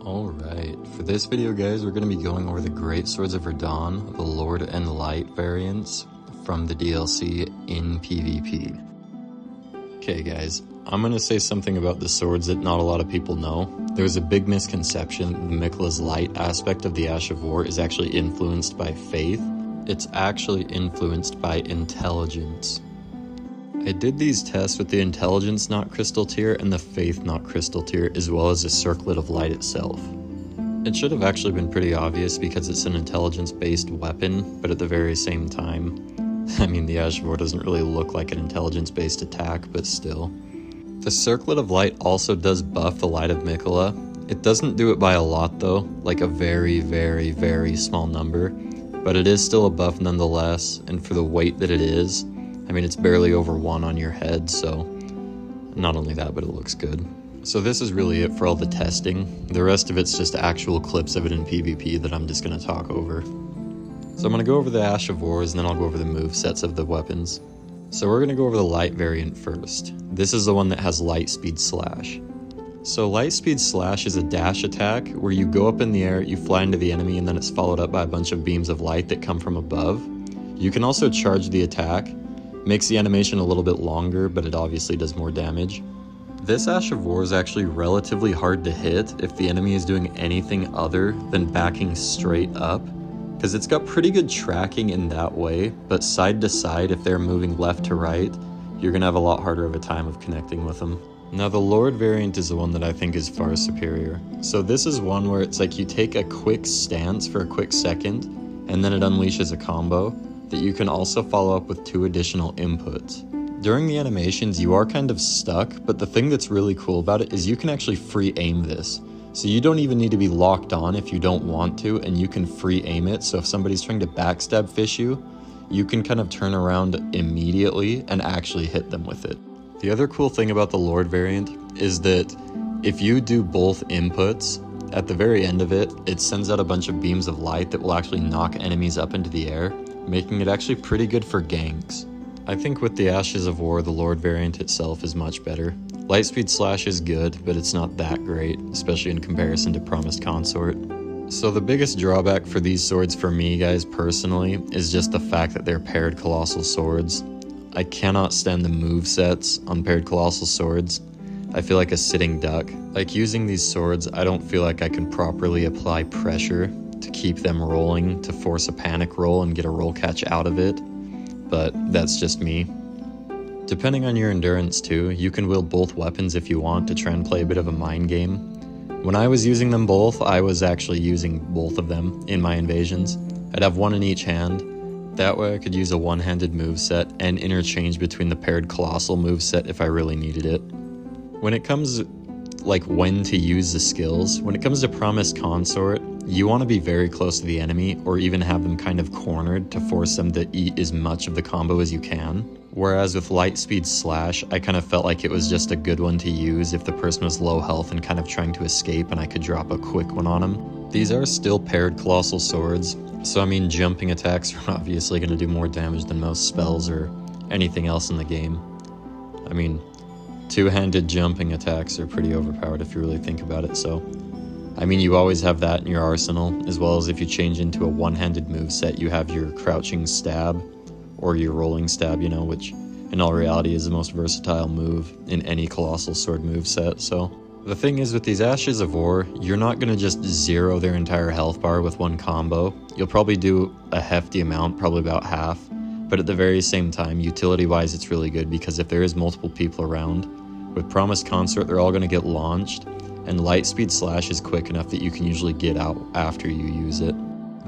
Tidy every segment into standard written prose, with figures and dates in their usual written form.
Alright, for this video guys, we're going to be going over the Greatswords of Radahn, the Lord and Light variants from the DLC in PvP. Okay guys, I'm going to say something about the swords that not a lot of people know. There's a big misconception that the Miquella's Light aspect of the Ash of War is actually influenced by faith. It's actually influenced by intelligence. I did these tests with the Intelligence not Crystal tier and the Faith not Crystal tier, as well as the Circlet of Light itself. It should have actually been pretty obvious because it's an intelligence-based weapon, but at the very same time, I mean, the Ash of War doesn't really look like an intelligence-based attack, but still. The Circlet of Light also does buff the Light of Miquella. It doesn't do it by a lot though, like a very, very, very small number, but it is still a buff nonetheless, and for the weight that it is, I mean, it's barely over 1 on your head, so not only that, but it looks good. So this is really it for all the testing. The rest of it's just actual clips of it in PvP that I'm just going to talk over. So I'm going to go over the Ash of Wars, and then I'll go over the movesets of the weapons. So we're going to go over the Light variant first. This is the one that has Light Speed Slash. So Light Speed Slash is a dash attack where you go up in the air, you fly into the enemy, and then it's followed up by a bunch of beams of light that come from above. You can also charge the attack. Makes the animation a little bit longer, but it obviously does more damage. This Ash of War is actually relatively hard to hit if the enemy is doing anything other than backing straight up, because it's got pretty good tracking in that way, but side to side, if they're moving left to right, you're going to have a lot harder of a time of connecting with them. Now the Lord variant is the one that I think is far superior. So this is one where it's like you take a quick stance for a quick second, and then it unleashes a combo that you can also follow up with 2 additional inputs. During the animations, you are kind of stuck, but the thing that's really cool about it is you can actually free aim this. So you don't even need to be locked on if you don't want to, and you can free aim it. So if somebody's trying to backstab fish you, you can kind of turn around immediately and actually hit them with it. The other cool thing about the Lord variant is that if you do both inputs, at the very end of it, it sends out a bunch of beams of light that will actually knock enemies up into the air, making it actually pretty good for ganks. I think with the Ashes of War, the Lord variant itself is much better. Lightspeed Slash is good, but it's not that great, especially in comparison to Promised Consort. So the biggest drawback for these swords for me, guys, personally, is just the fact that they're paired Colossal Swords. I cannot stand the movesets on paired Colossal Swords. I feel like a sitting duck. Like using these swords, I don't feel like I can properly apply pressure to keep them rolling, to force a panic roll and get a roll catch out of it, but that's just me. Depending on your endurance too, you can wield both weapons if you want to try and play a bit of a mind game. When I was using them both, I was actually using both of them in my invasions. I'd have one in each hand. That way I could use a one-handed moveset and interchange between the paired Colossal moveset if I really needed it. When it comes like when to use the skills, when it comes to Promised Consort, you want to be very close to the enemy or even have them kind of cornered to force them to eat as much of the combo as you can. Whereas with Lightspeed Slash, I kind of felt like it was just a good one to use if the person was low health and kind of trying to escape and I could drop a quick one on them. These are still paired Colossal Swords, so I mean jumping attacks are obviously going to do more damage than most spells or anything else in the game. I mean, 2-handed jumping attacks are pretty overpowered if you really think about it, so I mean, you always have that in your arsenal, as well as if you change into a one-handed moveset, you have your crouching stab, or your rolling stab, you know, which in all reality is the most versatile move in any Colossal Sword moveset. So the thing is with these Ashes of War, you're not going to just zero their entire health bar with one combo. You'll probably do a hefty amount, probably about half, but at the very same time, utility-wise, it's really good because if there is multiple people around, with Promised Consort, they're all going to get launched, and Lightspeed Slash is quick enough that you can usually get out after you use it.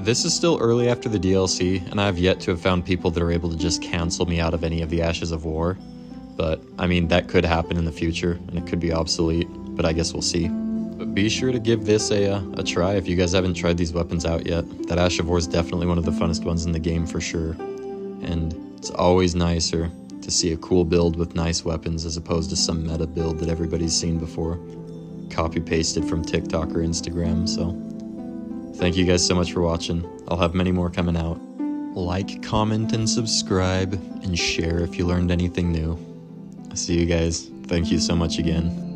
This is still early after the DLC, and I have yet to have found people that are able to just cancel me out of any of the Ashes of War, but I mean, that could happen in the future, and it could be obsolete, but I guess we'll see. But be sure to give this a try if you guys haven't tried these weapons out yet. That Ash of War is definitely one of the funnest ones in the game for sure, and it's always nicer to see a cool build with nice weapons as opposed to some meta build that everybody's seen before, copy-pasted from TikTok or Instagram. So thank you guys so much for watching. I'll have many more coming out. Like, comment, and subscribe, and share if you learned anything new. See you guys. Thank you so much again.